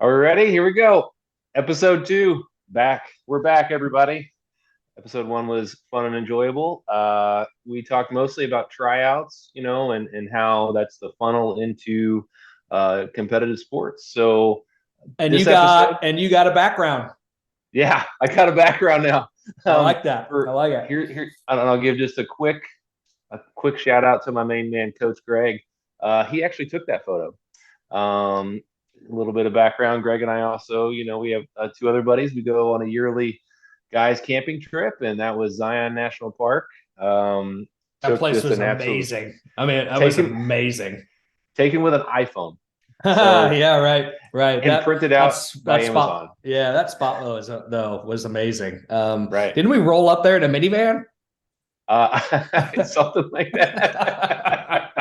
Are we ready? Here we go. Episode 2, back. We're back, everybody. Episode 1 was fun and enjoyable. We talked mostly about tryouts, and how that's the funnel into competitive sports. So And this episode, you got a background. yeah, I got a background now. I like that. I For like it. here, I'll give just a quick shout out to my main man, Coach Greg. He actually took that photo. A little bit of background. Greg and I also, we have two other buddies. We go on a yearly guys camping trip, and that was Zion National Park. That Took place just was an absolute amazing. I mean, that was taken amazing. taken with an iPhone. So Yeah, right, right. and printed out by That Amazon. spot. Yeah, that spot was amazing. Right. Didn't we roll up there in a minivan? Uh, something like that.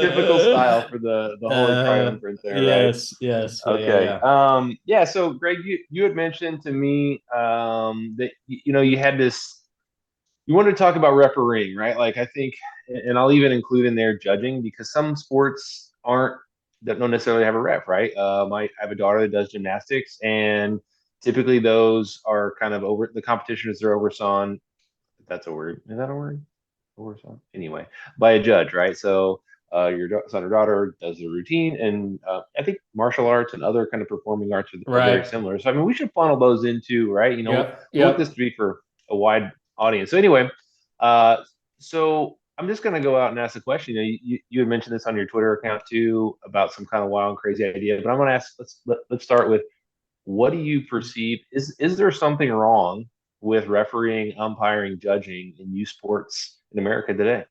Typical style for the Holy Triumvirate there, right? Yes, yes, Okay. yeah. Yeah. So, Greg, you had mentioned to me that you had this. You wanted to talk about refereeing, right? Like I think, and I'll even include in there judging because some sports aren't that don't necessarily have a ref, right? I have a daughter that does gymnastics, and typically those are kind of over the competitions are oversawn. If that's a word. Is that a word? Oversawn. Anyway, by a judge, right? So your son or daughter does the routine, and I think martial arts and other kind of performing arts are very Right. similar. So I mean, we should funnel those into right. Yep, We want this yep. to be for a wide audience. So anyway, uh, so I'm just going to go out and ask a question. You had mentioned this on your Twitter account too about some kind of wild and crazy idea, but I'm going to ask. Let's start with what do you perceive? Is there something wrong with refereeing, umpiring, judging in youth sports in America today?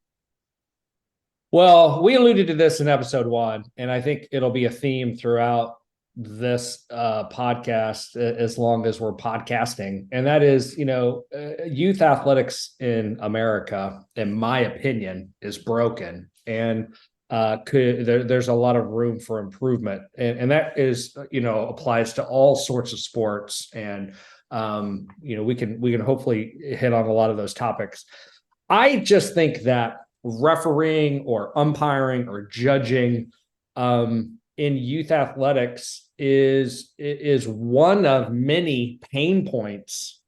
Well, we alluded to this in episode 1, and I think it'll be a theme throughout this podcast as long as we're podcasting. And that is, youth athletics in America, in my opinion, is broken. And there's a lot of room for improvement. And that is, applies to all sorts of sports. And, we can hopefully hit on a lot of those topics. I just think that refereeing or umpiring or judging in youth athletics is one of many pain points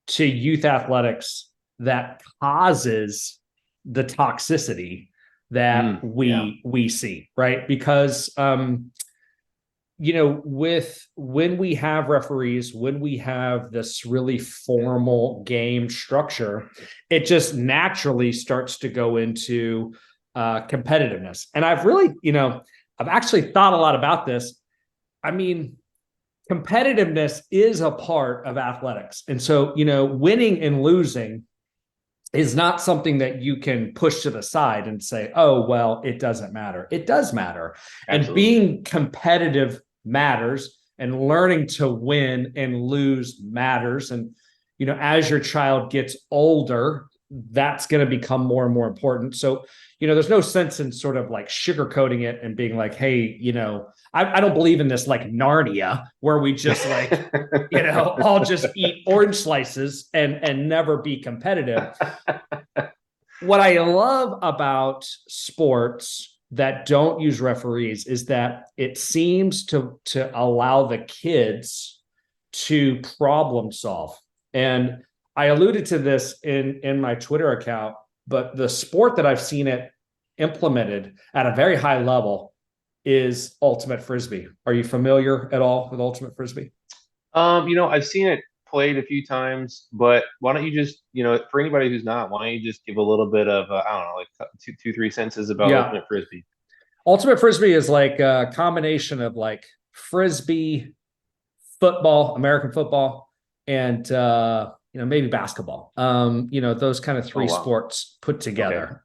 to youth athletics that causes the toxicity that Yeah. we see, right? Because with when we have referees, when we have this really formal game structure, it just naturally starts to go into competitiveness. And I've actually thought a lot about this. I mean, competitiveness is a part of athletics. And so, winning and losing is not something that you can push to the side and say, oh, well, it doesn't matter. It does matter. And Absolutely. being competitive matters, and learning to win and lose matters. And, as your child gets older, that's going to become more and more important. So, there's no sense in sort of like sugarcoating it and being like, hey, I don't believe in this like Narnia where we just like, all just eat orange slices and never be competitive. What I love about sports that don't use referees is that it seems to allow the kids to problem solve. And I alluded to this in my Twitter account, but the sport that I've seen it implemented at a very high level is ultimate frisbee. Are you familiar at all with ultimate frisbee? I've seen it played a few times, but why don't you just, for anybody who's not, why don't you just give a little bit of, I don't know, like two, 3 sentences about Yeah. ultimate frisbee? Ultimate frisbee is like a combination of like frisbee, football, American football, and maybe basketball. Those kind of Oh three wow. sports put Okay. together.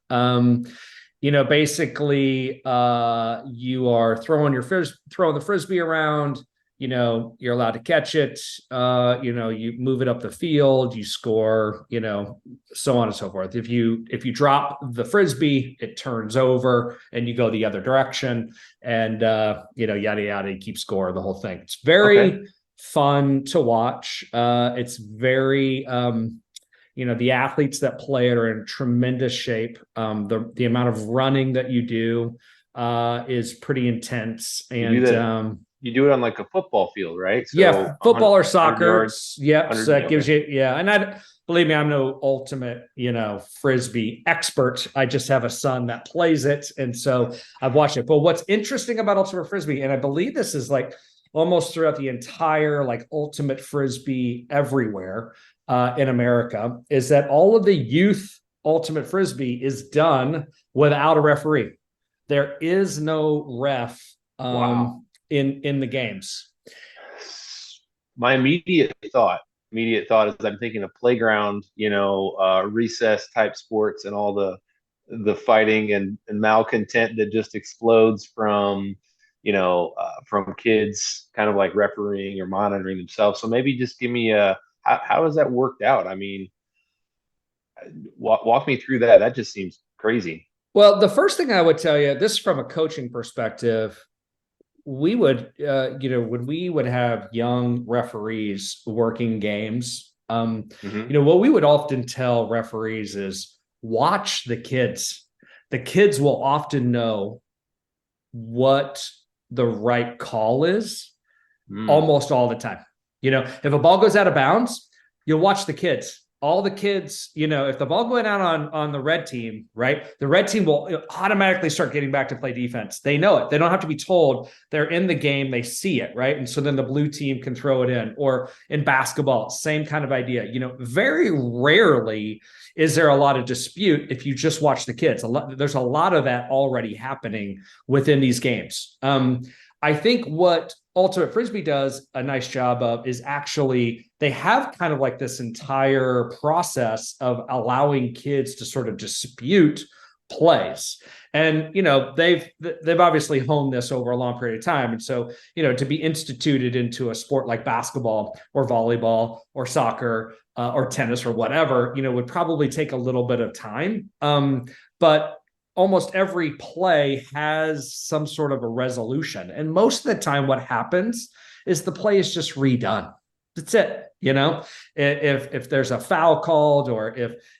Basically, you are throwing the frisbee around. You're allowed to catch it. You move it up the field, you score. So on and so forth. If you drop the frisbee, it turns over, and you go the other direction, and yada yada. You keep score, the whole thing. It's Okay. very fun to watch. It's very the athletes that play it are in tremendous shape. The amount of running that you do is pretty intense. You do And that. you do it on like a football field, right? So Yeah, football or 100 soccer. yards, Yep. So 100. that Yeah, gives okay. you, yeah. And I believe me, I'm no ultimate, frisbee expert. I just have a son that plays it. And so I've watched it. But what's interesting about ultimate frisbee, and I believe this is like almost throughout the entire like ultimate frisbee everywhere in America, is that all of the youth ultimate frisbee is done without a referee. There is no ref Wow. in the games. My immediate thought is I'm thinking of playground, recess type sports and all the fighting and malcontent that just explodes from kids kind of like refereeing or monitoring themselves. So maybe just give me how has that worked out? I mean, walk me through that. That just seems crazy. Well, the first thing I would tell you, this from a coaching perspective, we would, when we would have young referees working games, Hmm. what we would often tell referees is watch the kids. The kids will often know what the right call is Mm. almost all the time. If a ball goes out of bounds, you'll watch the kids. All the kids, if the ball going out on the red team, right? The red team will automatically start getting back to play defense. They know it. They don't have to be told. They're in the game. They see it, right? And so then the blue team can throw it in. Or in basketball, same kind of idea. Very rarely is there a lot of dispute if you just watch the kids. There's a lot of that already happening within these games. I think what Ultimate Frisbee does a nice job of is actually they have kind of like this entire process of allowing kids to sort of dispute plays. And they've obviously honed this over a long period of time. And so, to be instituted into a sport like basketball or volleyball or soccer or tennis or whatever, would probably take a little bit of time. But almost every play has some sort of a resolution. And most of the time, what happens is the play is just redone. That's it. If there's a foul called, or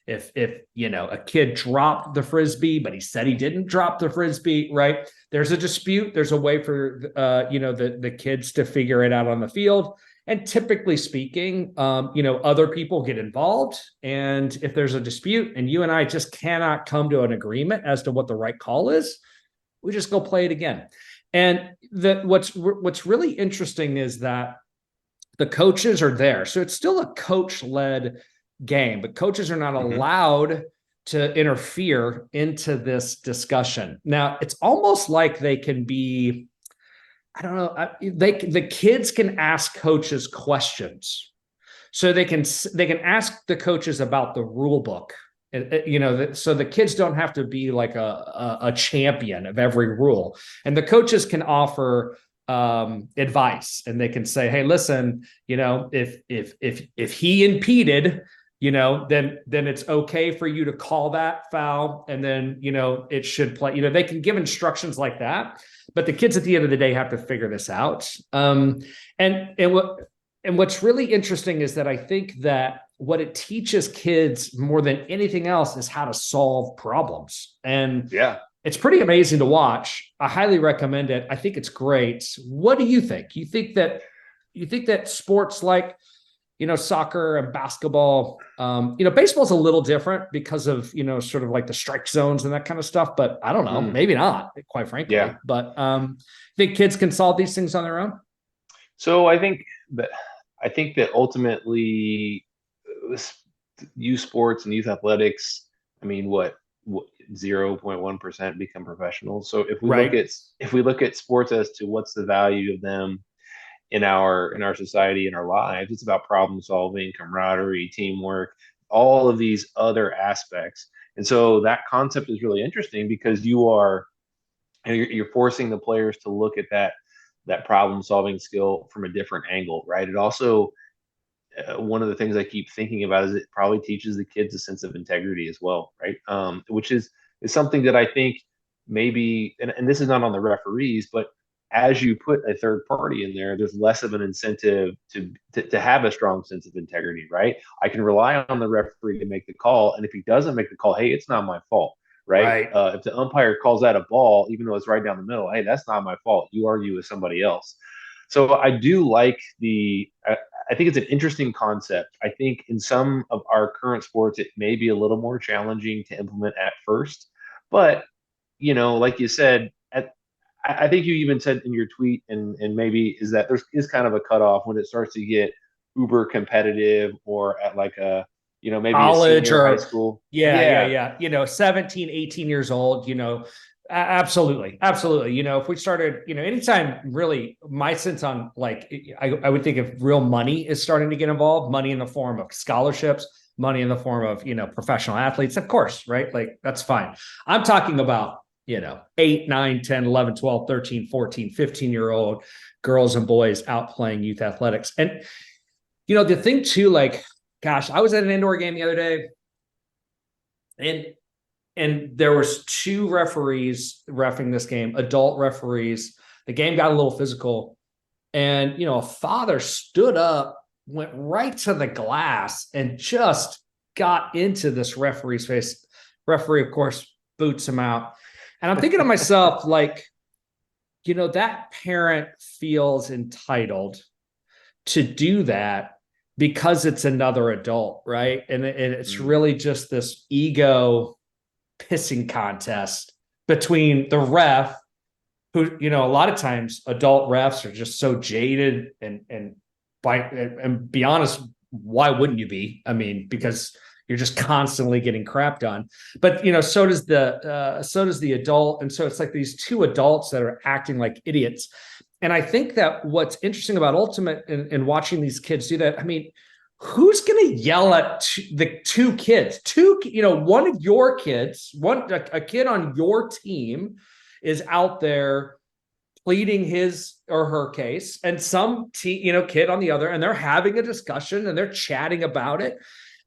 if a kid dropped the frisbee, but he said he didn't drop the frisbee, right? There's a dispute. There's a way for the kids to figure it out on the field. And typically speaking, other people get involved. And if there's a dispute and you and I just cannot come to an agreement as to what the right call is, we just go play it again. And what's really interesting is that the coaches are there. So it's still a coach-led game, but coaches are not Hmm. allowed to interfere into this discussion. Now, it's almost like they can be, I don't know. The kids can ask coaches questions, so they can ask the coaches about the rule book. So the kids don't have to be like a champion of every rule, and the coaches can offer advice, and they can say, "Hey, listen, if he impeded." Then it's okay for you to call that foul, and then it should play. They can give instructions like that, but the kids at the end of the day have to figure this out. And what's really interesting is that I think that what it teaches kids more than anything else is how to solve problems. And Yeah. it's pretty amazing to watch. I highly recommend it. I think it's great. What do you think? You think that sports like soccer and basketball, baseball's a little different because of, sort of like the strike zones and that kind of stuff, but I don't know, Mm. maybe not, quite frankly, Yeah. but think kids can solve these things on their own? So that I think that ultimately, this youth sports and youth athletics, I mean, what 0.1% become professionals. So Right. if we look at sports as to what's the value of them in our society, in our lives, it's about problem solving, camaraderie, teamwork, all of these other aspects. And so that concept is really interesting because you're forcing the players to look at that problem solving skill from a different angle, right? It also one of the things I keep thinking about is it probably teaches the kids a sense of integrity as well, right? Which is something that I think maybe, and this is not on the referees, but as you put a third party in there, there's less of an incentive to have a strong sense of integrity, right? I can rely on the referee to make the call, and if he doesn't make the call, hey, it's not my fault, right? Right. If the umpire calls out a ball, even though it's right down the middle, hey, that's not my fault. You argue with somebody else. So I do like I think it's an interesting concept. I think in some of our current sports, it may be a little more challenging to implement at first, but like you said, I think you even said in your tweet, and maybe is that there's is kind of a cutoff when it starts to get uber competitive, or at like maybe a College senior high or school. yeah, yeah, Yeah, yeah. 17, 18 years old, absolutely. Absolutely. If we started, anytime really my sense on like, I would think if real money is starting to get involved, money in the form of scholarships, money in the form of, professional athletes, of course, right? Like that's fine. I'm talking about, 8, 9, 10, 11, 12, 13, 14, 15-year-old girls and boys out playing youth athletics. And, the thing too, like, gosh, I was at an indoor game the other day, and there was two referees reffing this game, adult referees. The game got a little physical, and a father stood up, went right to the glass, and just got into this referee's face. Referee, of course, boots him out. And I'm thinking to myself, like, that parent feels entitled to do that because it's another adult, right? And it's really just this ego pissing contest between the ref, who, a lot of times adult refs are just so jaded, and be honest, why wouldn't you be? I mean, because you're just constantly getting crapped on. But so does the adult, and so it's like these two adults that are acting like idiots. And I think that what's interesting about Ultimate and watching these kids do that, I mean, who's going to yell at the two kids? One of your kids, a kid on your team is out there pleading his or her case, and some kid on the other, and they're having a discussion and they're chatting about it.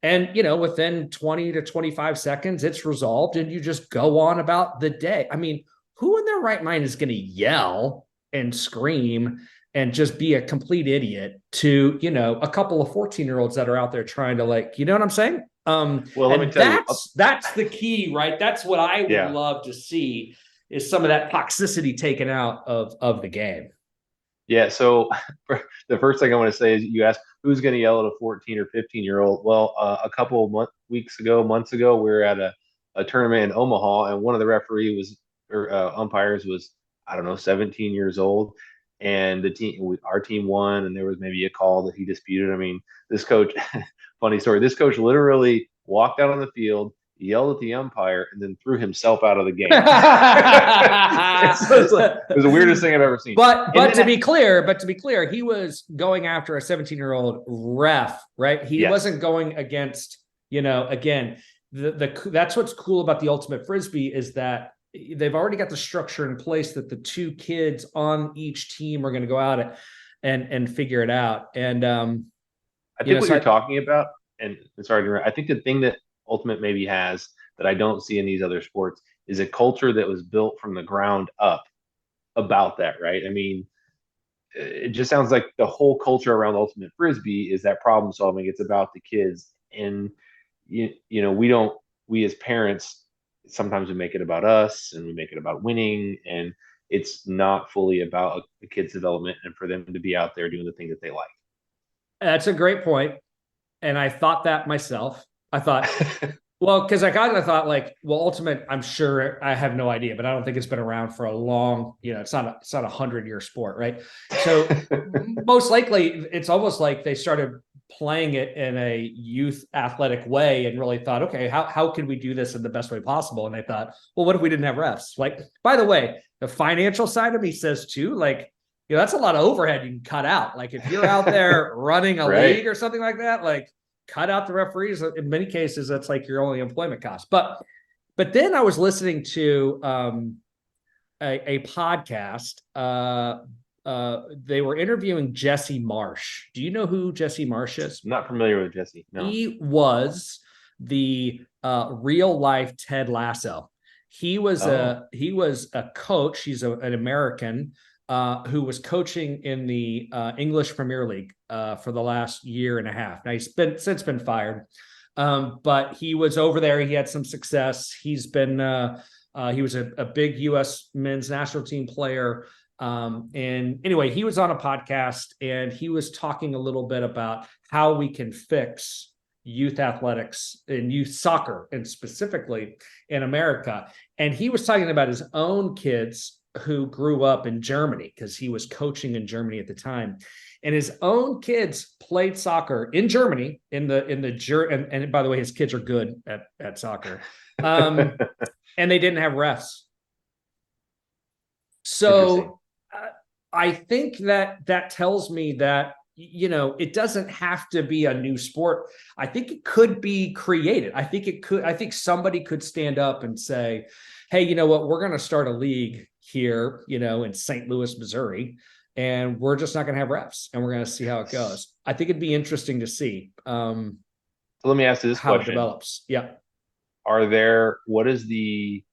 And, within 20 to 25 seconds, it's resolved and you just go on about the day. I mean, who in their right mind is going to yell and scream and just be a complete idiot to, a couple of 14-year-olds that are out there trying to, like, you know what I'm saying? well, let me And tell you, that's the key, right? That's what I would yeah. love to see, is some of that toxicity taken out of the game. Yeah, so the first thing I want to say is, you asked who's going to yell at a 14 or 15-year-old. Well, a couple of months ago, we were at a tournament in Omaha, and one of the umpires was, I don't know, 17 years old, and our team won, and there was maybe a call that he disputed. I mean, this coach, funny story, this coach literally walked out on the field, yelled at the umpire, and then threw himself out of the game. So it was the weirdest thing I've ever seen. But to be clear, he was going after a 17-year-old ref, right? He wasn't going against, again, that's what's cool about the Ultimate Frisbee, is that they've already got the structure in place that the two kids on each team are going to go out and figure it out. And I think what you're talking about, and sorry to interrupt, I think the thing that Ultimate maybe has that I don't see in these other sports is a culture that was built from the ground up about that, right? I mean, it just sounds like the whole culture around Ultimate Frisbee is that problem solving. It's about the kids, and we as parents, sometimes we make it about us and we make it about winning, and it's not fully about the kids' development and for them to be out there doing the thing that they like. That's a great point. And I thought that myself. I thought, well, because I thought, like, well, Ultimate, I'm sure, I have no idea, but I don't think it's been around for a long, it's not a 100-year sport, right? So most likely it's almost like they started playing it in a youth athletic way and really thought, okay, how can we do this in the best way possible? And they thought, well, what if we didn't have refs? Like, by the way, the financial side of me says too, like, that's a lot of overhead you can cut out. Like, if you're out there running a league or something like that, like, cut out the referees. In many cases, that's like your only employment cost. But then I was listening to a podcast. They were interviewing Jesse Marsh. Do you know who Jesse Marsh is? I'm not familiar with Jesse. No. He was the real life Ted Lasso. He was a coach. He's an American who was coaching in the English Premier League for the last year and a half. Now, he's since been fired, but he was over there. He had some success. He's been he was a big U.S. men's national team player. And anyway, he was on a podcast and he was talking a little bit about how we can fix youth athletics and youth soccer, and specifically in America. And he was talking about his own kids who grew up in Germany, because he was coaching in Germany at the time. And his own kids played soccer in Germany and by the way, his kids are good at soccer. And they didn't have refs. So I think that tells me that, it doesn't have to be a new sport. I think it could be created. I think somebody could stand up and say, hey, you know what, we're going to start a league here, in St. Louis, Missouri, and we're just not going to have refs, and we're going to see how it goes. I think it'd be interesting to see. So let me ask you this how question. It develops. Yeah. What does the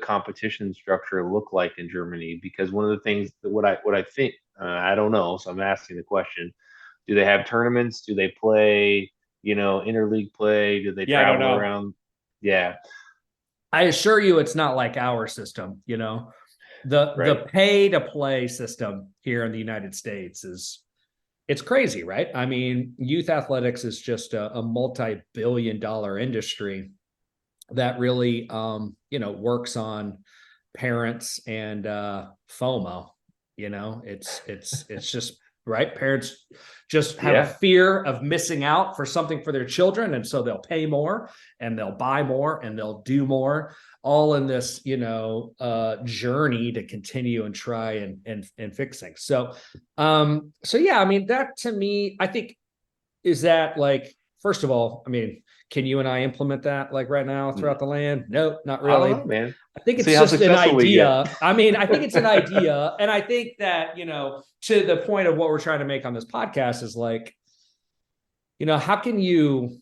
competition structure look like in Germany? Because one of the things that what I think, I don't know, so I'm asking the question: do they have tournaments? Do they play, interleague play? Do they travel around? Yeah, I assure you, it's not like our system. The pay to play system here in the United States it's crazy, right? I mean, youth athletics is just a multi-billion-dollar industry that really works on parents and FOMO. It's just right. Parents just have a fear of missing out for something for their children, and so they'll pay more and they'll buy more and they'll do more, all in this journey to continue and try and fix things. So yeah, I mean, that to me, I think, is that, like, first of all, I mean, can you and I implement that like right now throughout the land? No, not really. I don't know, man. I think it's just an idea. I mean, I think it's an idea. And I think that, to the point of what we're trying to make on this podcast is like, how can you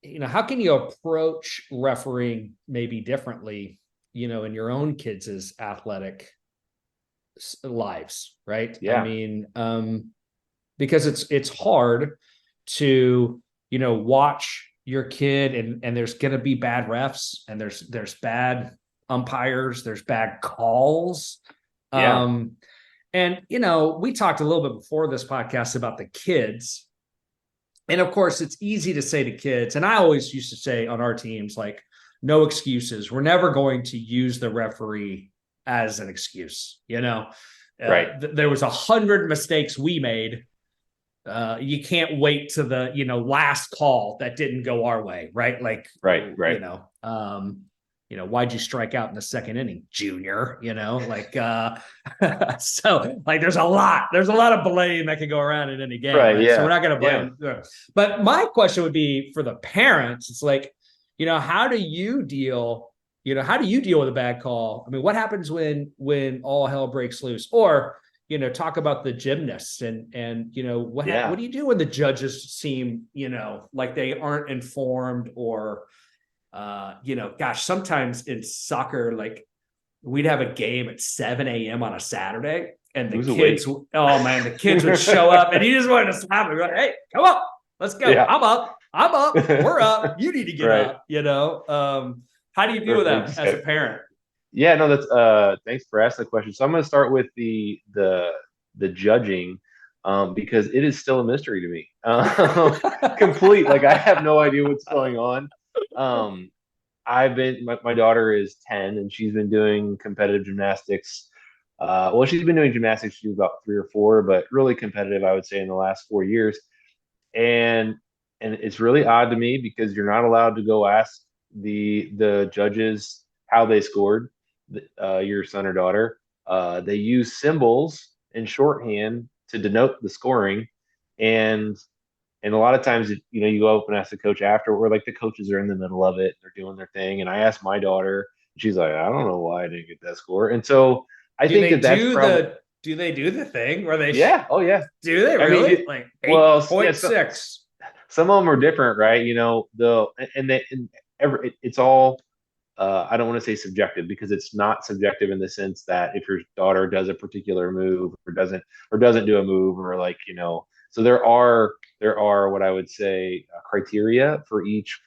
approach refereeing maybe differently, in your own kids' athletic lives, right? Yeah. I mean, because it's hard to, watch your kid and there's going to be bad refs, and there's bad umpires, there's bad calls. Yeah. And we talked a little bit before this podcast about the kids, and of course it's easy to say to kids, and I always used to say on our teams, like, no excuses. We're never going to use the referee as an excuse. Right. There was 100 mistakes we made. You can't wait to the last call that didn't go our way, right? Like, right. Why'd you strike out in the second inning, Junior? So like, there's a lot of blame that can go around in any game, right? Yeah. So we're not going to blame. Yeah. But my question would be for the parents. It's like, how do you deal with a bad call? I mean, what happens when all hell breaks loose? Or talk about the gymnasts and what do you do when the judges seem, like they aren't informed, or, gosh, sometimes in soccer, like, we'd have a game at 7 a.m. on a Saturday, and the kids, the kids would show up, and you just wanted to slap them. Like, hey, come on, let's go. Yeah. I'm up, we're up. You need to get up, how do you deal with that as a parent? Yeah, no, that's thanks for asking the question. So I'm going to start with the judging, because it is still a mystery to me. Complete, like, I have no idea what's going on. My daughter is 10, and she's been doing competitive gymnastics. She's been doing gymnastics. She was about 3 or 4, but really competitive, I would say, in the last 4 years. And it's really odd to me, because you're not allowed to go ask the judges how they scored your son or daughter. They use symbols in shorthand to denote the scoring, and a lot of times, you go up and ask the coach after, or like the coaches are in the middle of it, they're doing their thing. And I asked my daughter, and she's like, I don't know why I didn't get that score. And so I think that's probably. Do they do the thing where they? Yeah. Oh yeah. Do they really? I mean, like 8.6. Some of them are different, right? It's all. I don't want to say subjective, because it's not subjective in the sense that if your daughter does a particular move or doesn't do a move, or like, so there are what I would say criteria for each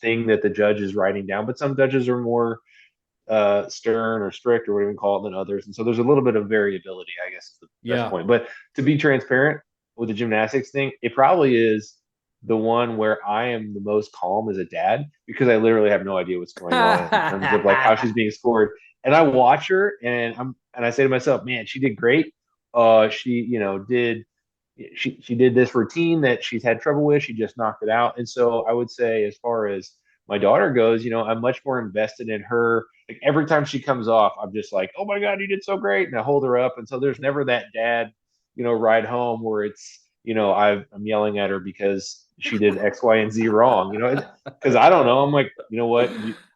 thing that the judge is writing down. But some judges are more stern or strict or whatever you call it than others. And so there's a little bit of variability, I guess is the best Yeah. point. But to be transparent with the gymnastics thing, it probably is the one where I am the most calm as a dad because I literally have no idea what's going on in terms of like how she's being scored. And I watch her and I say to myself, man, she did great. She, did she did this routine that she's had trouble with. She just knocked it out. And so I would say, as far as my daughter goes, I'm much more invested in her. Like every time she comes off, I'm just like, oh my God, you did so great. And I hold her up. And so there's never that dad, ride home where it's, I'm yelling at her because she did X, Y, and Z wrong, because I don't know. I'm like, you know what?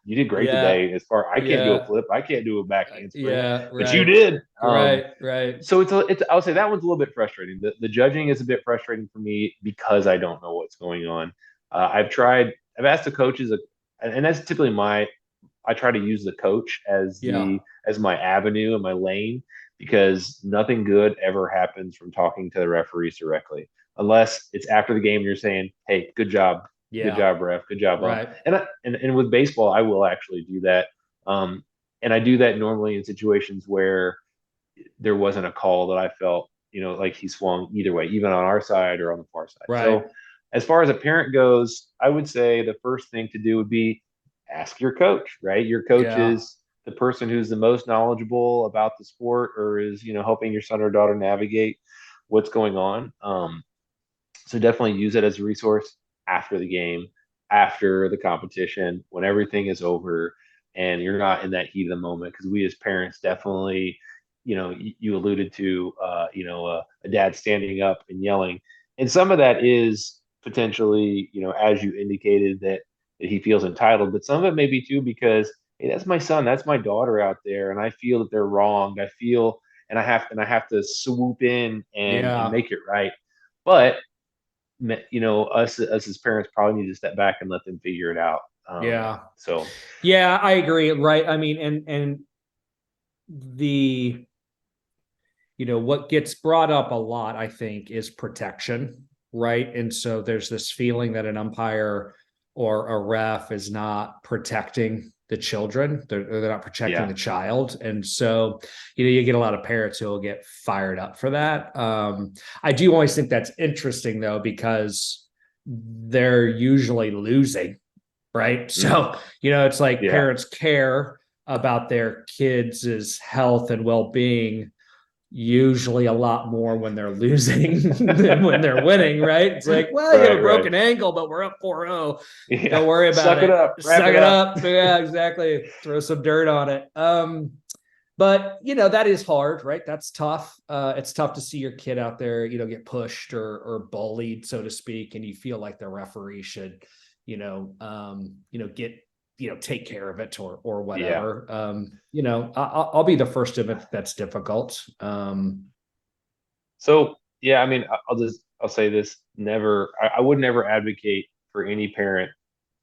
You did great Yeah. today. As far I can't do a Yeah. flip, I can't do a back handspring, Yeah. but you Right. did. Right. So it's I would say that one's a little bit frustrating. The judging is a bit frustrating for me because I don't know what's going on. I've asked the coaches, and that's typically I try to use the coach as Yeah. my avenue and my lane because nothing good ever happens from talking to the referees directly, unless it's after the game and you're saying, "Hey, good Yeah. job, ref, good job, ump." Right. And with baseball, I will actually do that, um, and I do that normally in situations where there wasn't a call that I felt, like he swung either way, even on our side or on the far side. Right. So, as far as a parent goes, I would say the first thing to do would be ask your coach, right? Your coach Yeah. is the person who's the most knowledgeable about the sport or is, helping your son or daughter navigate what's going on. So definitely use it as a resource after the game, after the competition, when everything is over and you're not in that heat of the moment. Because we as parents definitely, you alluded to, a dad standing up and yelling, and some of that is potentially, as you indicated that he feels entitled, but some of it may be too because hey, that's my son, that's my daughter out there, and I feel that they're wronged. I feel, and I have to swoop in and Yeah. make it right. But us as parents probably need to step back and let them figure it out. Yeah. So Yeah, I agree. Right. I mean, and the what gets brought up a lot, I think, is protection, right? And so there's this feeling that an umpire or a ref is not protecting the children. They're not protecting yeah, the child. And so, you get a lot of parents who will get fired up for that. I do always think that's interesting though, because they're usually losing, right? mm, So, it's like yeah, parents care about their kids' health and well-being usually a lot more when they're losing than when they're winning, right? It's like, well, you have a right, broken ankle, but we're up 4-0. yeah. Don't worry about Suck it it. up, wrap Suck it it up. up. Yeah, exactly. Throw some dirt on it. But that is hard, right? That's tough. It's tough to see your kid out there, get pushed or bullied, so to speak, and you feel like the referee should, get take care of it or Yeah. whatever. I'll be the first to admit that's difficult. So yeah, I mean, I'll say this: never, I would never advocate for any parent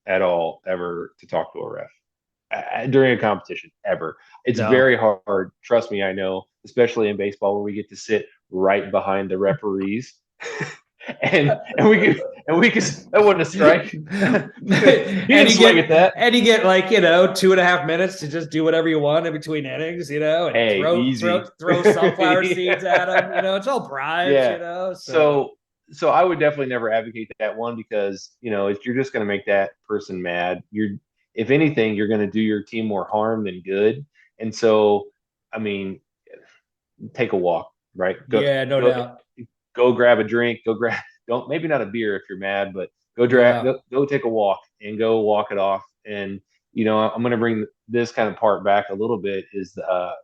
at all ever to talk to a ref during a competition ever. It's No. very hard. Trust me, I know, especially in baseball where we get to sit right behind the referees. And we could that wasn't a strike. He and didn't you swing get at that. and you get like 2.5 minutes to just do whatever you want in between innings, and Hey, throw throw easy. throw sunflower seeds at them. It's all bribes, Yeah. so So I would definitely never advocate that one because, you're just going to make that person mad. If anything, you're going to do your team more harm than good. And so, I mean, take a walk, right? yeah, no Go, doubt. go grab a drink. Go grab, don't, maybe not a beer if you're mad, but Yeah. go take a walk and go walk it off. And, I'm going to bring this kind of part back a little bit is,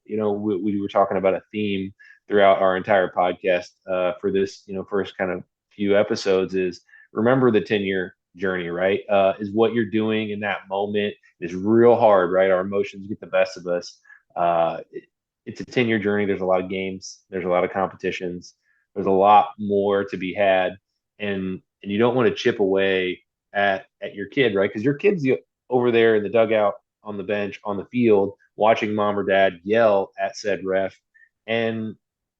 we were talking about a theme throughout our entire podcast for this, first kind of few episodes is remember the 10-year journey, right? Is what you're doing in that moment is real hard, right? Our emotions get the best of us. It's a 10-year journey. There's a lot of games. There's a lot of competitions. There's a lot more to be had. And you don't want to chip away at your kid, right? Because your kid's over there in the dugout, on the bench, on the field, watching mom or dad yell at said ref. And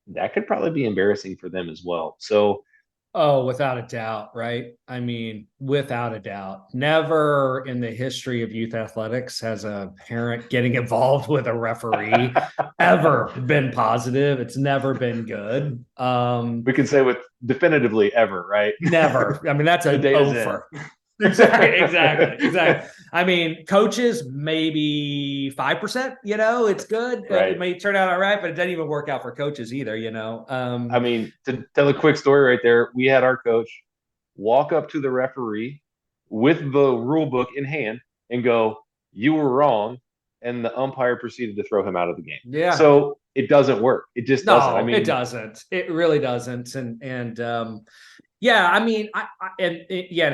that could probably be embarrassing for them as well. So Oh, without a doubt, right? I mean, without a doubt. Never in the history of youth athletics has a parent getting involved with a referee ever been positive. It's never been good. We can say with definitively ever, right? Never. I mean, that's The an data's in. offer. Exactly. I mean, coaches maybe 5%. It's good. It Right. may turn out all right, but it doesn't even work out for coaches either. I mean, to tell a quick story right there, we had our coach walk up to the referee with the rule book in hand and go, "You were wrong," and the umpire proceeded to throw him out of the game. Yeah. So it doesn't work. It just doesn't. I No, it mean, doesn't. It really doesn't. And yeah, I mean, and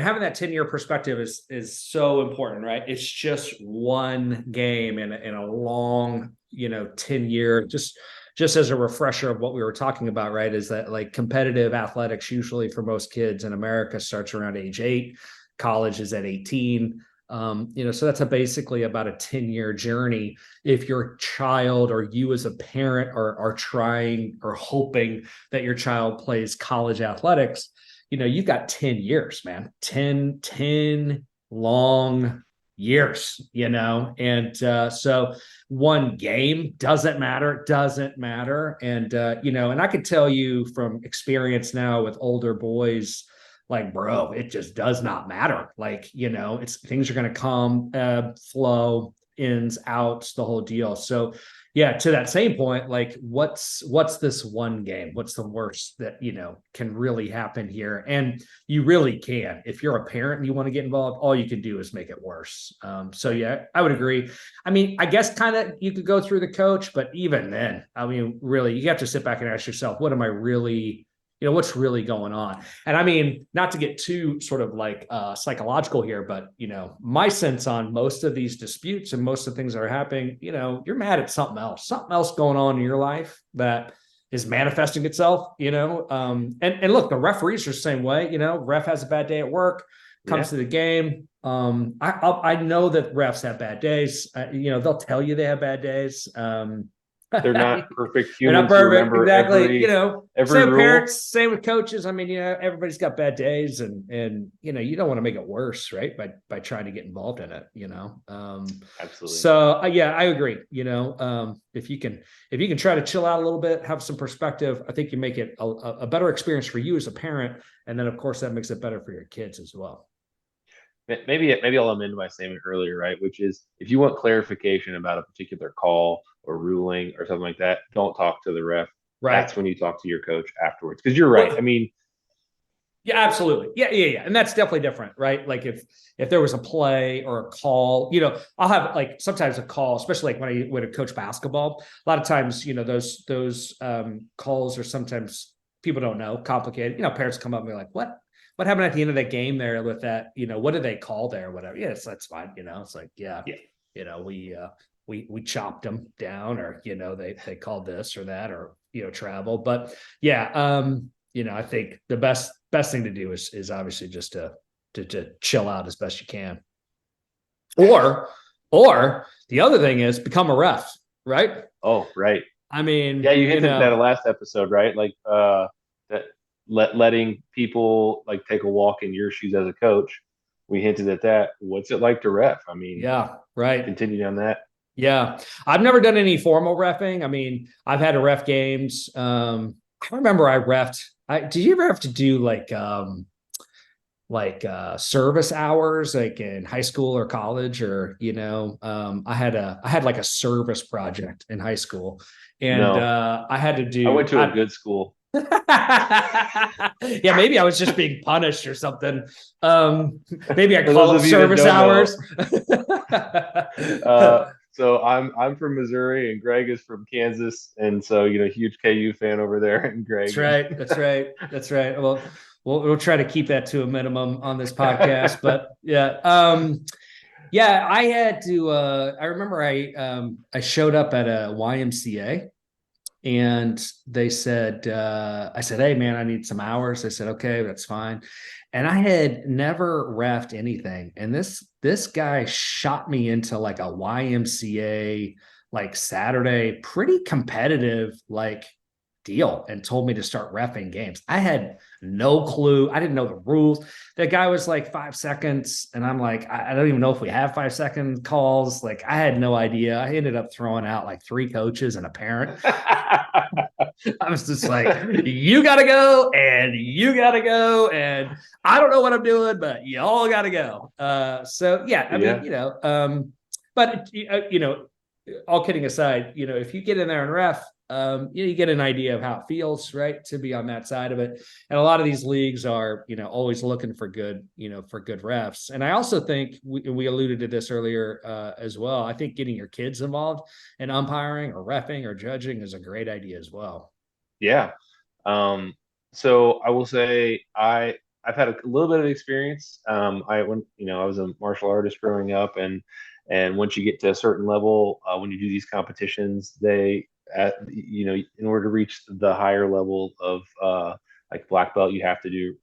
having that 10-year perspective is so important, right? It's just one game in a long, 10-year, just as a refresher of what we were talking about, right? Is that like competitive athletics usually for most kids in America starts around age 8, college is at 18. So that's basically about a 10-year journey. If your child or you as a parent are trying or hoping that your child plays college athletics, you've got 10 years, man. 10 long years, and so one game doesn't matter. And I can tell you from experience now with older boys, like, bro, it just does not matter. Like, it's things are going to come, flow, ins, outs, the whole deal. So yeah, to that same point, like what's this one game? What's the worst that, can really happen here? And you really can. If you're a parent and you want to get involved, all you can do is make it worse. So yeah, I would agree. I mean, I guess kind of you could go through the coach, but even then, I mean, really, you have to sit back and ask yourself, what am I really, what's really going on? And I mean, not to get too sort of like psychological here, but my sense on most of these disputes and most of the things that are happening, you're mad at something else going on in your life that is manifesting itself, and look, the referees are the same way. Ref has a bad day at work, comes yeah. to the game. I know that refs have bad days. They'll tell you they have bad days. They're not perfect They're not humans who perfect. remember Exactly. every Same with rule. parents, same with coaches. I mean, everybody's got bad days and you don't want to make it worse, right? By trying to get involved in it. Absolutely. So yeah, I agree. If you can try to chill out a little bit, have some perspective, I think you make it a better experience for you as a parent. And then of course that makes it better for your kids as well. Maybe I'll amend my statement earlier, right? Which is if you want clarification about a particular call or ruling or something like that, don't talk to the ref. Right. That's when you talk to your coach afterwards. Because you're right. I Well, mean, yeah, absolutely. Yeah. And that's definitely different, right? Like if there was a play or a call, I'll have like sometimes a call, especially like when I would coach basketball. A lot of times, those calls are sometimes people don't know, complicated. Parents come up and be like, what happened at the end of that game there with that, what did they call there, whatever. Yes, that's fine. It's like, yeah, yeah, we chopped them down, or they called this or that, or travel. But yeah, I think the best thing to do is obviously just to chill out as best you can. Or the other thing is become a ref, right? oh, right. I mean, Yeah, you hinted at that last episode, right? Like that letting people like take a walk in your shoes as a coach. We hinted at that. What's it like to ref? I mean, yeah, right. continue on that. Yeah. I've never done any formal refing. I mean, I've had to ref games. I remember I refed. Did you ever have to do like service hours like in high school or college, or I had like a service project in high school, and No, I had to I do went to a good school. yeah, maybe I was just being punished or something. Maybe I For call those it of you that service don't know, hours. so I'm from Missouri and Greg is from Kansas, and so huge KU fan over there, and That's Greg. right. That's right. Well, we'll try to keep that to a minimum on this podcast, but yeah. Yeah, I had to I remember I showed up at a YMCA, and they said I said, "Hey man, I need some hours." They said, "Okay, that's fine." And I had never reffed anything, and this guy shot me into like a YMCA like Saturday, pretty competitive like deal and told me to start reffing games. I had no clue. I didn't know the rules. The guy was like 5 seconds. And I'm like, I don't even know if we have 5 second calls. Like, I had no idea. I ended up throwing out like 3 coaches and a parent. I was just like, you got to go and you got to go. And I don't know what I'm doing, but you all got to go. So, yeah, I mean, Yeah. but, all kidding aside, if you get in there and ref, you get an idea of how it feels, right, to be on that side of it. And a lot of these leagues are, always looking for good, for good refs. And I also think we alluded to this earlier as well. I think getting your kids involved in umpiring or refing or judging is a great idea as well. Yeah. So I will say I've had a little bit of experience. I was a martial artist growing up, and once you get to a certain level, when you do these competitions, in order to reach the higher level of like black belt, you have to do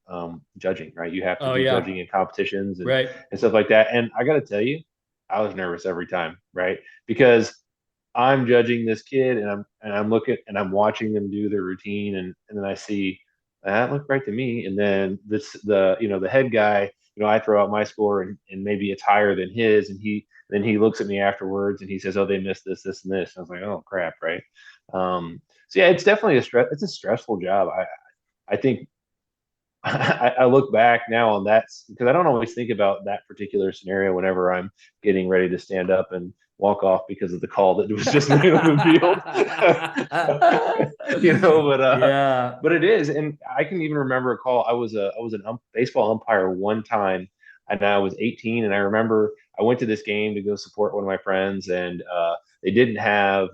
judging, right? You have to Oh do yeah, judging in competitions right. and stuff like that. And I got to tell you, I was nervous every time, right? Because I'm judging this kid and I'm looking and I'm watching them do their routine and then I see that looked right to me. And then the head guy, I throw out my score and maybe it's higher than his and he looks at me afterwards and he says, "Oh, they missed this, this, and this." And I was like, "Oh crap," right? So yeah, it's definitely it's a stressful job. I think I look back now on that because I don't always think about that particular scenario whenever I'm getting ready to stand up and walk off because of the call that was just made on the field. But Yeah. but it is, and I can even remember a call. I was an baseball umpire one time, and I was 18, and I remember I went to this game to go support one of my friends, and they didn't have.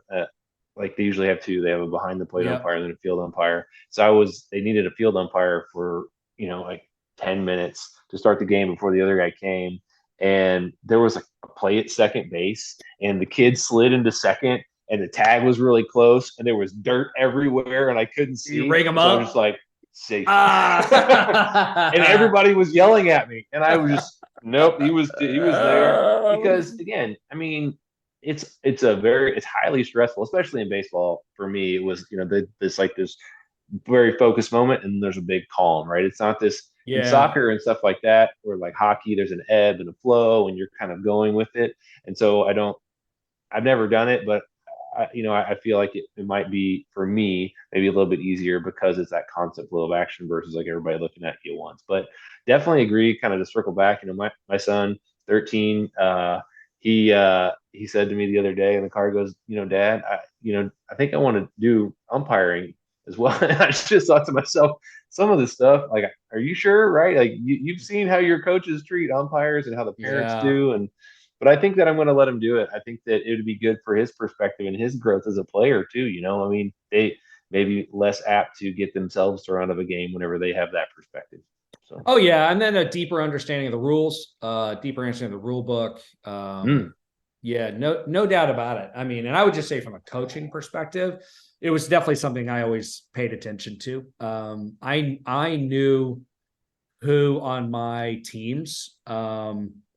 Like they usually have two. They have a behind the plate Yep. umpire and then a field umpire. They needed a field umpire for like 10 minutes to start the game before the other guy came. And there was a play at second base, and the kid slid into second, and the tag was really close, and there was dirt everywhere, and I couldn't You see. ring them And so I was just up. like, safe. And Ah. everybody was yelling at me, and I was just, nope, he was there because again, I mean, it's highly stressful, especially in baseball. For me, it was this very focused moment and there's a big calm, right? It's not this in Yeah. soccer and stuff like that, or like hockey, there's an ebb and a flow and you're kind of going with it. And so I've never done it, but I feel like it might be for me maybe a little bit easier because it's that constant flow of action versus like everybody looking at you once. But definitely agree. Kind of to circle back, my son, 13, he said to me the other day in the car, goes, Dad, I think I want to do umpiring as well. And I just thought to myself, some of the stuff, like, are you sure, right? Like you've seen how your coaches treat umpires and how the parents Yeah. do, and but I think that I'm going to let him do it. I think that it would be good for his perspective and his growth as a player too. I mean, they may be less apt to get themselves thrown out of a game whenever they have that perspective. So, Oh yeah, and then a deeper understanding of the rules, deeper understanding of the rule book. mm, Yeah, no doubt about it. I mean, and I would just say from a coaching perspective, it was definitely something I always paid attention to. I knew who on my teams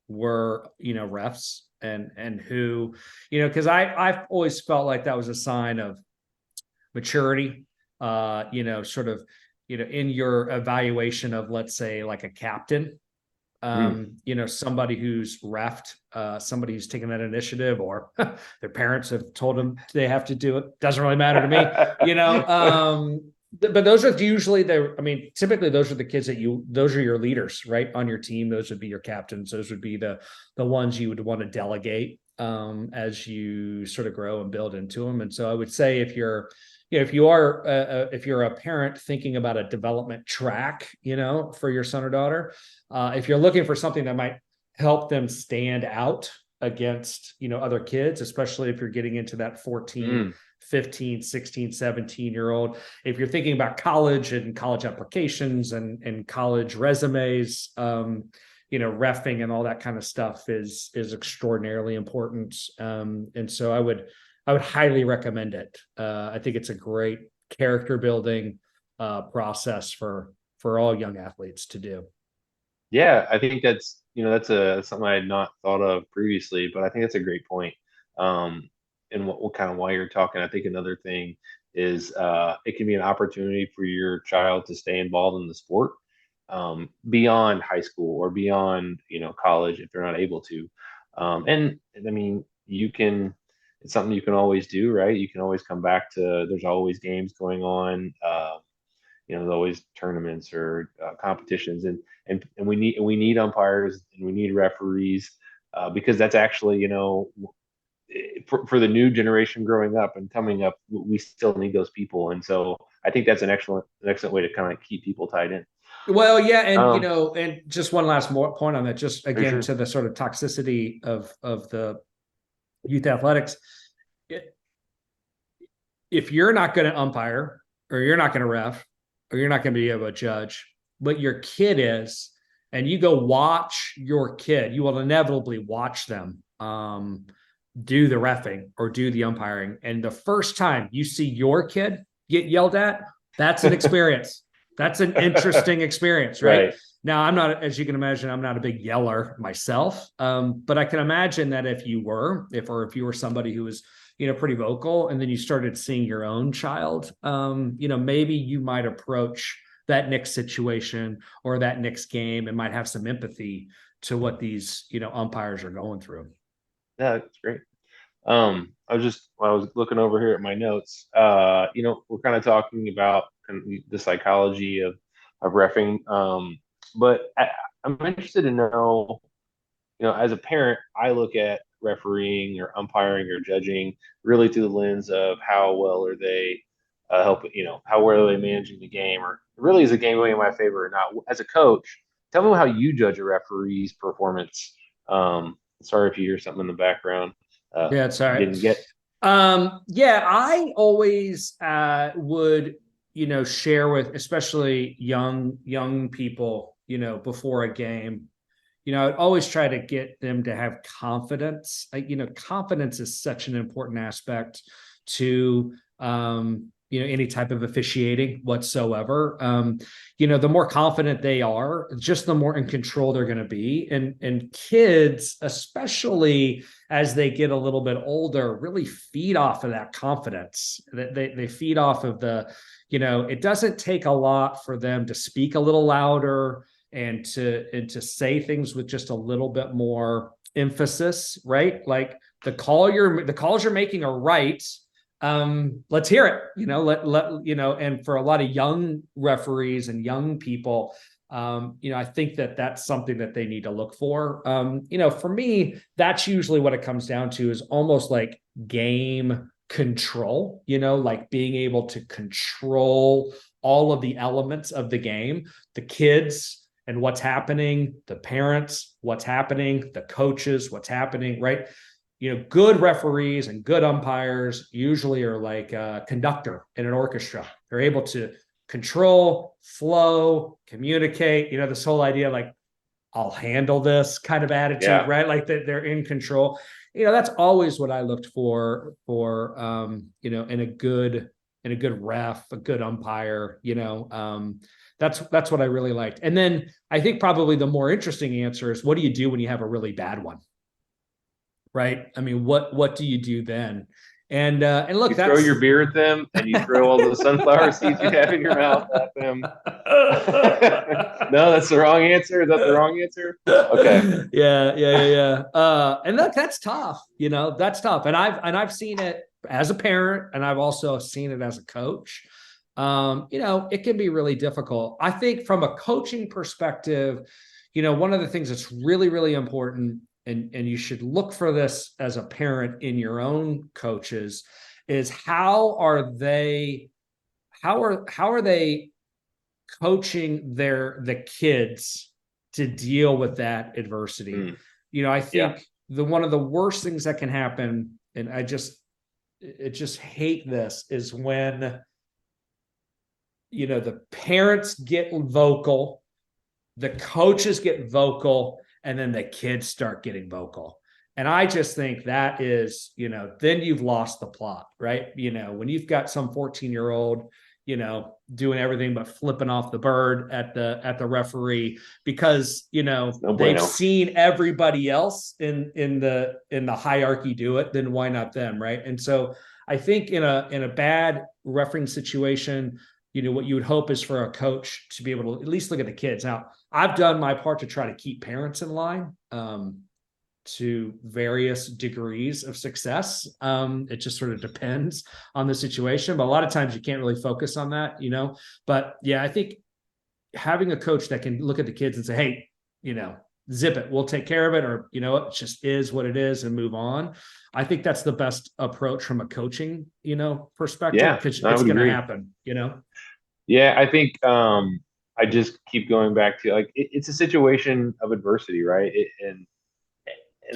were refs and who because I've always felt like that was a sign of maturity, sort of, in your evaluation of, let's say, like a captain, mm. somebody who's refed, somebody who's taken that initiative, or their parents have told them they have to do it. Doesn't really matter to me, but those are usually typically those are the kids those are your leaders, right? On your team, those would be your captains. Those would be the ones you would want to delegate as you sort of grow and build into them. And so I would say if you're if you're a parent thinking about a development track, for your son or daughter, if you're looking for something that might help them stand out against, other kids, especially if you're getting into that 14, Mm. 15, 16, 17-year-old, if you're thinking about college and college applications and college resumes, refing and all that kind of stuff is extraordinarily important. And so I would highly recommend it. I think it's a great character building process for all young athletes to do. Yeah, I think that's something I had not thought of previously, but I think that's a great point. And what kind of why you're talking, I think another thing is it can be an opportunity for your child to stay involved in the sport beyond high school or beyond, college if they're not able to. And I mean, it's something you can always do, right? You can always come back to, there's always games going on. There's always tournaments or competitions, and we need umpires and we need referees because that's actually, for the new generation growing up and coming up, we still need those people. And so I think that's an excellent way to kind of keep people tied in. Well, yeah, and Um, and just one last more point on that, just for again sure. to the sort of toxicity of the youth athletics. If you're not going to umpire, or you're not going to ref, or you're not going to be able to judge, but your kid is, and you go watch your kid, you will inevitably watch them do the refing or do the umpiring. And the first time you see your kid get yelled at, that's an experience. That's an interesting experience, right? Right. Now, I'm not, as you can imagine, I'm not a big yeller myself, but I can imagine that if you were, if you were somebody who was, pretty vocal, and then you started seeing your own child, maybe you might approach that next situation or that next game and might have some empathy to what these, umpires are going through. Yeah, that's great. When I was looking over here at my notes, we're kind of talking about kind of the psychology of reffing. But I'm interested to know, as a parent, I look at refereeing or umpiring or judging really through the lens of how well are they how well are they managing the game, or really is the game going in my favor or not? As a coach, tell me how you judge a referee's performance. Sorry if you hear something in the background. Yeah, it's all Didn't right. get. Yeah, I always would, share with especially young people, before a game. I'd always try to get them to have confidence. Confidence is such an important aspect to any type of officiating whatsoever. The more confident they are, just the more in control they're going to be. And kids, especially as they get a little bit older, really feed off of that confidence. They feed off of it doesn't take a lot for them to speak a little louder and to say things with just a little bit more emphasis, right? Like the calls you're making are right. Let's hear it. And for a lot of young referees and young people, I think that's something that they need to look for. For me, that's usually what it comes down to, is almost like game control, like being able to control all of the elements of the game, the kids and what's happening, the parents, what's happening, the coaches, what's happening, right? Good referees and good umpires usually are like a conductor in an orchestra. They're able to control, flow, communicate, this whole idea, like, I'll handle this kind of attitude, Yeah. right? Like that they're in control. That's always what I looked for, in a good ref, a good umpire, that's what I really liked. And then I think probably the more interesting answer is, what do you do when you have a really bad one? Right? I mean, what do you do then? And look, You throw your beer at them and you throw all the sunflower seeds you have in your mouth at them. No, that's the wrong answer. Is that the wrong answer? Okay. Yeah. And look, that's tough. That's tough. And I've seen it as a parent, and I've also seen it as a coach. It can be really difficult. I think from a coaching perspective, one of the things that's really, really important, and you should look for this as a parent in your own coaches, is how are they coaching the kids to deal with that adversity. I think one of the worst things that can happen, and I just hate this, is when the parents get vocal, the coaches get vocal, and then the kids start getting vocal. And I just think that is, then you've lost the plot, right? When you've got some 14-year-old, doing everything but flipping off the bird at the referee because, they've seen everybody else in the hierarchy do it, then why not them, right? And so I think in a bad refereeing situation, what you would hope is for a coach to be able to at least look at the kids. Now, I've done my part to try to keep parents in line. To various degrees of success. It just sort of depends on the situation, but a lot of times you can't really focus on that, But yeah, I think having a coach that can look at the kids and say, hey, zip it, we'll take care of it, or it just is what it is and move on. I think that's the best approach from a coaching, perspective, because I it's would going to agree. happen, Yeah, I think I just keep going back to like it's a situation of adversity, right? And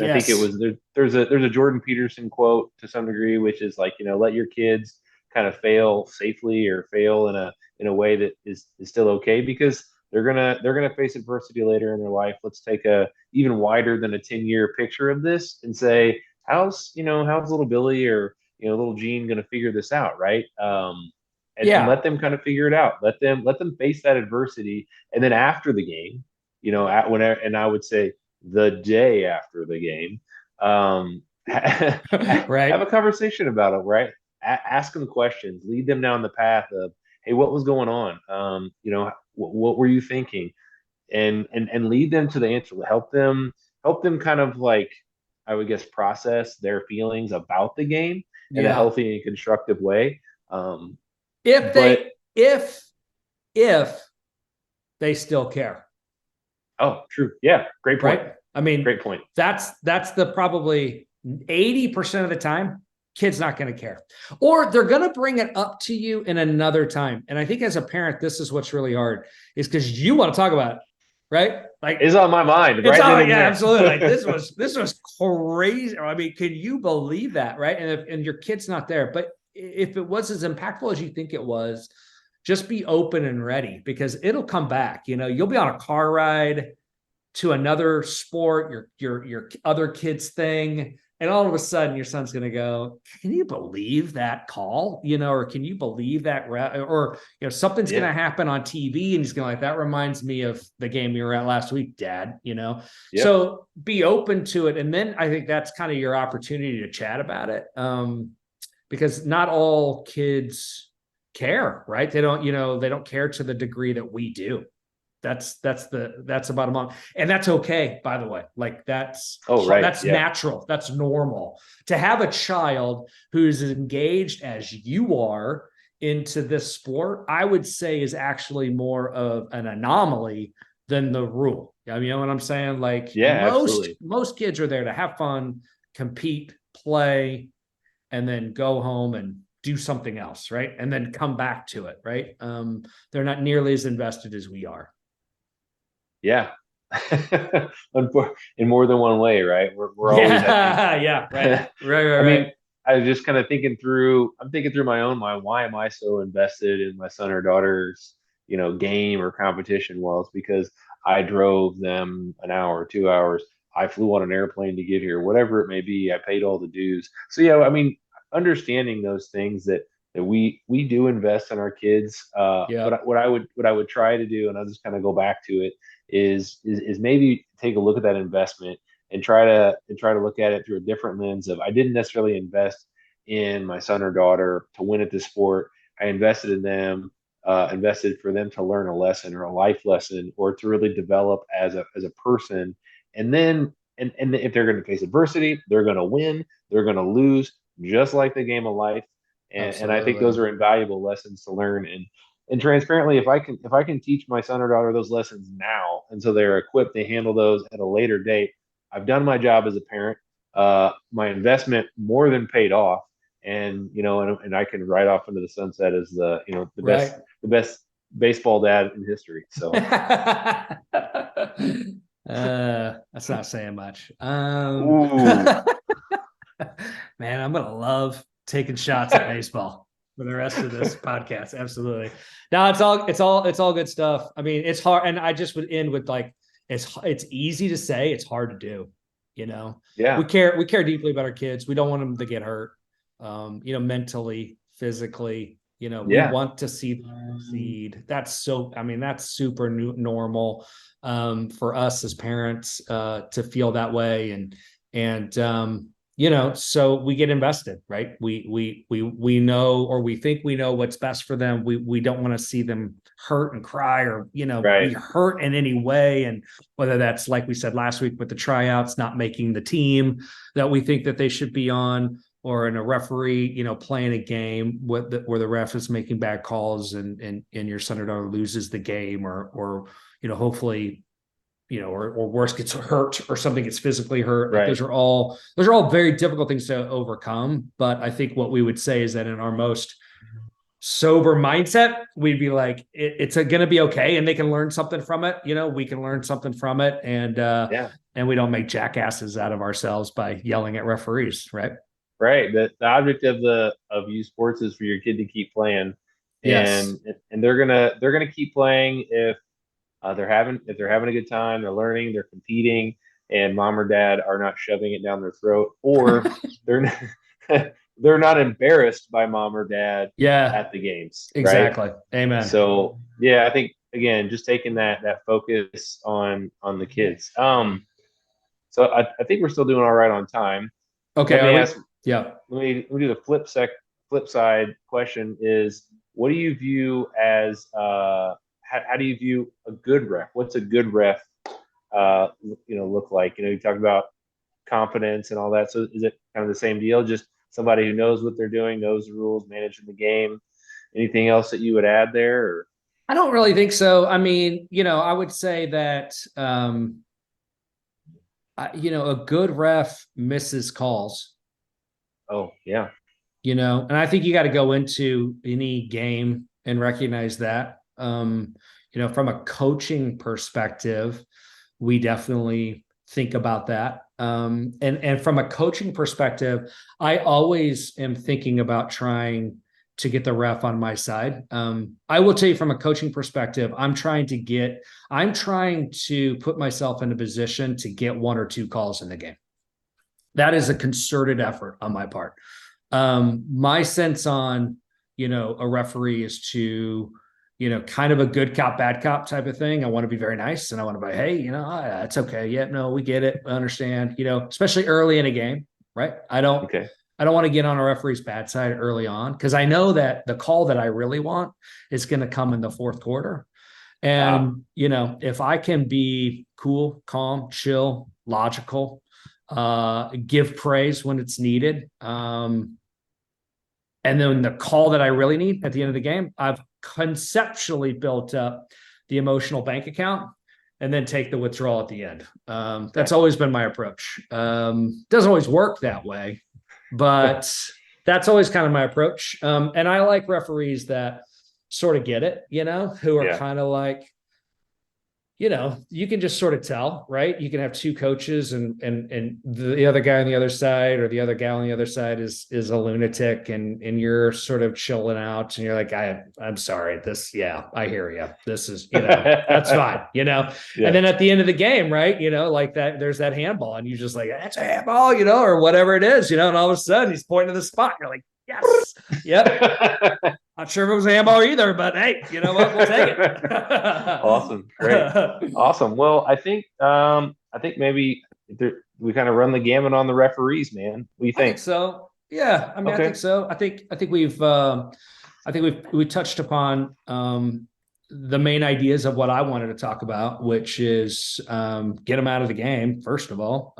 I think it Yes. was there's a Jordan Peterson quote to some degree, which is like, let your kids kind of fail safely or fail in a way that is still okay, because they're gonna face adversity later in their life. Let's take a even wider than a 10-year picture of this and say, how's little Billy or little Gene gonna figure this out, right? And Yeah. let them kind of figure it out. Let them face that adversity, and then after the game, and I would say the day after the game, have Right. a conversation about it, right? Ask them questions, lead them down the path of, hey, what was going on? What were you thinking? And lead them to the answer. Help them kind of like, I would guess, process their feelings about the game in a Yeah. healthy and constructive way. Um, If but they, if they still care. oh, true. Yeah, great point. Right. I mean, Great point. that's the probably 80% of the time, kid's not going to care, or they're going to bring it up to you in another time. And I think as a parent, this is what's really hard, is because you want to talk about it, right? Like, It's on my mind it's right then all, and yeah, there. absolutely. Like, this was crazy. I mean, can you believe that? Right. And your kid's not there, but if it was as impactful as you think it was, just be open and ready, because it'll come back. You'll be on a car ride to another sport, your other kid's thing, and all of a sudden your son's going to go, can you believe that call, or can you believe that or something's going Yeah. to happen on TV, and he's going to like, that reminds me of the game we were at last week, Dad. Yep. So be open to it, and then I think that's kind of your opportunity to chat about it, because not all kids care, right? They don't care to the degree that we do. That's the bottom line, and that's okay, by the way. Like, Oh, right. that's Yeah. natural, that's normal. To have a child who's as engaged as you are into this sport, I would say, is actually more of an anomaly than the rule. You know what I'm saying? Like, Yeah, most absolutely. most kids are there to have fun, compete, play, and then go home and do something else, right? And then come back to it, right? They're not nearly as invested as we are. Yeah. In more than one way, right? We're always, I think, Yeah, yeah, right, I right, right, right. mean, I was just kind of I'm thinking through my own mind. Why am I so invested in my son or daughter's, game or competition? Well, it's because I drove them an hour, 2 hours. I flew on an airplane to get here, whatever it may be. I paid all the dues. So yeah, I mean, understanding those things that we do invest in our kids. Yeah, What I would try to do, and I'll just kind of go back to it, is maybe take a look at that investment and try to look at it through a different lens of, I didn't necessarily invest in my son or daughter to win at this sport. I invested in them, invested for them to learn a lesson or a life lesson, or to really develop as a person. And then and if they're going to face adversity, they're going to win, they're going to lose, just like the game of life. And I think those absolutely. are invaluable lessons to learn. And transparently, if I can teach my son or daughter those lessons now, and so they're equipped to handle those at a later date, I've done my job as a parent. My investment more than paid off, and I can ride off into the sunset as the best Right. the best baseball dad in history. So, That's not saying much. ooh, Man, I'm gonna love taking shots at baseball for the rest of this podcast. Absolutely. Now it's all good stuff. I mean, it's hard, and I just would end with, like, it's easy to say, it's hard to do. We yeah, care deeply about our kids. We don't want them to get hurt, mentally, physically. We yeah, want to see them succeed. I mean, that's super normal, for us as parents, to feel that way. And so we get invested, right? We know, or we think we know what's best for them. We don't want to see them hurt and cry, or be Right. hurt in any way. And whether that's, like we said last week with the tryouts, not making the team that we think that they should be on, or in a referee, playing a game where the ref is making bad calls, and your son or daughter loses the game, or hopefully, or worse, gets hurt, or something gets physically hurt. Like Right. those are all very difficult things to overcome. But I think what we would say is that in our most sober mindset, we'd be like, it's going to be okay, and they can learn something from it. We can learn something from it, Yeah. and we don't make jackasses out of ourselves by yelling at referees, right? Right. The object of youth sports is for your kid to keep playing, Yes, and they're gonna keep playing if they're having a good time, they're learning, they're competing, and mom or dad are not shoving it down their throat, or they're they're not embarrassed by mom or dad yeah, at the games, right? exactly. Amen. So yeah, I think again, just taking that focus on the kids. So I think we're still doing all right on time. Okay, Let me are we? ask. Yeah. Let me do the flip side question is, what do you view as how do you view a good ref? What's a good ref look like? You talk about confidence and all that. So is it kind of the same deal? Just somebody who knows what they're doing, knows the rules, managing the game. Anything else that you would add there? Or I don't really think so. I mean, I would say that a good ref misses calls, oh yeah, and I think you got to go into any game and recognize that. From a coaching perspective, we definitely think about that. And from a coaching perspective, I always am thinking about trying to get the ref on my side. I will tell you, from a coaching perspective, I'm trying to put myself in a position to get one or two calls in the game. That is a concerted effort on my part. My sense on, a referee is to, kind of a good cop, bad cop type of thing. I want to be very nice, and I want to be, hey, it's okay. Yeah, no, we get it. I understand, especially early in a game, right? okay, I don't want to get on a referee's bad side early on, because I know that the call that I really want is going to come in the fourth quarter. ah, And, if I can be cool, calm, chill, logical, give praise when it's needed, and then the call that I really need at the end of the game, I've conceptually built up the emotional bank account, and then take the withdrawal at the end. That's okay. always been my approach. Doesn't always work that way, but that's always kind of my approach. And I like referees that sort of get it, who are Yeah, kind of like, you can just sort of tell, right? You can have two coaches, and the other guy on the other side, or the other gal on the other side is a lunatic, and you're sort of chilling out, and you're like, I'm sorry, I hear you. This is, that's fine, And yeah. then at the end of the game, right, like that, there's that handball, and you just like, that's a handball, or whatever it is, and all of a sudden he's pointing to the spot. You're like, yes, yep. Not sure if it was a handball either, but hey, you know what? We'll take it. Awesome, great, awesome. Well, I think maybe we kind of run the gamut on the referees, man. What do you I think think? so. Yeah, I mean, I think Okay, so. I think we touched upon the main ideas of what I wanted to talk about, which is get them out of the game first of all,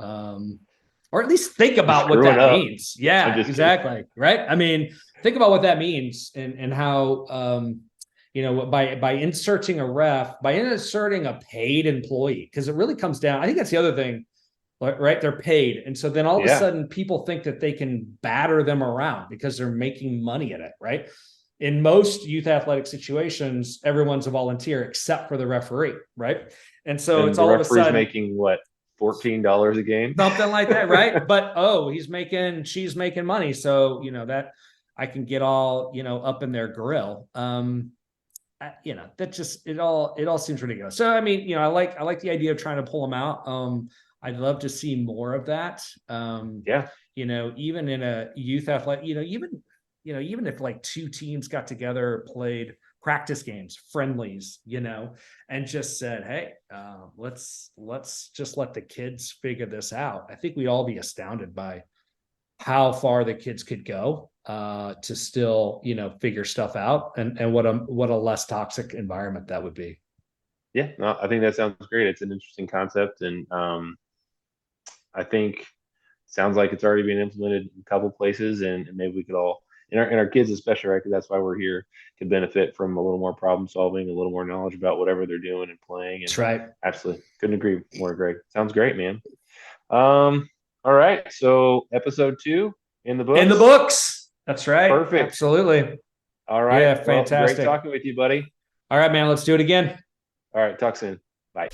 or at least think just about what screwing that up. means. I'm Yeah, just kidding. exactly. Right. I mean, think about what that means, and how by inserting a paid employee, because it really comes down. I think that's the other thing, right? They're paid. And so then all of a Yeah, sudden people think that they can batter them around because they're making money in it, right? In most youth athletic situations, everyone's a volunteer except for the referee, right? And so and it's the all of a referee's sudden making what, $14 a game? something like that, right? But she's making money. So, that I can get all, up in their grill. That just it all seems ridiculous. So I mean, I like the idea of trying to pull them out. I'd love to see more of that. Yeah, Even in a youth athletic, even if like two teams got together, played practice games, friendlies, and just said, hey, let's just let the kids figure this out. I think we'd all be astounded by how far the kids could go to still, figure stuff out, and what a less toxic environment that would be. Yeah, no, I think that sounds great. It's an interesting concept, and I think sounds like it's already been implemented in a couple places, and maybe we could all, and our kids especially, right? Because that's why we're here, could benefit from a little more problem solving, a little more knowledge about whatever they're doing and playing. And That's right. absolutely couldn't agree more, Greg. Sounds great, man. All right, so episode 2 in the books. In the books. That's right. Perfect. Absolutely. All right. Yeah, Well, fantastic. great talking with you, buddy. All right, man. Let's do it again. All right, talk soon. Bye.